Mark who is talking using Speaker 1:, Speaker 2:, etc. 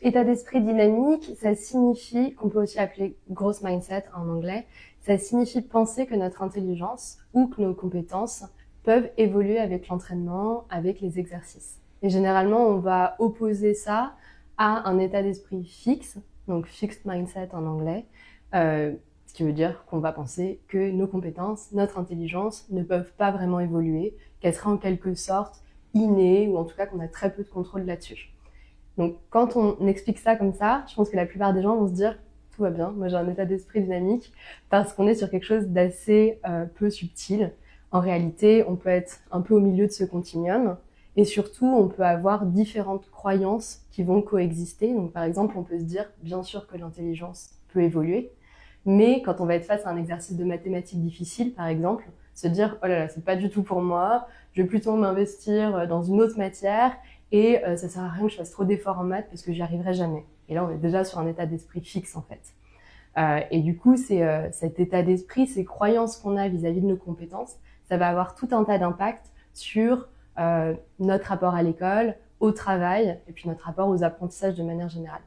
Speaker 1: État d'esprit dynamique, ça signifie, qu'on peut aussi appeler growth mindset en anglais, ça signifie penser que notre intelligence ou que nos compétences peuvent évoluer avec l'entraînement, avec les exercices. Et généralement, on va opposer ça à un état d'esprit fixe, donc fixed mindset en anglais, ce qui veut dire qu'on va penser que nos compétences, notre intelligence ne peuvent pas vraiment évoluer, qu'elles seraient en quelque sorte innées, ou en tout cas qu'on a très peu de contrôle là-dessus. Donc, quand on explique ça comme ça, je pense que la plupart des gens vont se dire tout va bien, moi j'ai un état d'esprit dynamique, parce qu'on est sur quelque chose d'assez peu subtil. En réalité, on peut être un peu au milieu de ce continuum, et surtout, on peut avoir différentes croyances qui vont coexister. Donc, par exemple, on peut se dire, bien sûr que l'intelligence peut évoluer, mais quand on va être face à un exercice de mathématiques difficile, par exemple, se dire, oh là là, c'est pas du tout pour moi, je vais plutôt m'investir dans une autre matière, et ça sert à rien que je fasse trop d'efforts en maths parce que j'y arriverai jamais. Et là, on est déjà sur un état d'esprit fixe, en fait. Et du coup, c'est cet état d'esprit, ces croyances qu'on a vis-à-vis de nos compétences, ça va avoir tout un tas d'impacts sur notre rapport à l'école, au travail, et puis notre rapport aux apprentissages de manière générale.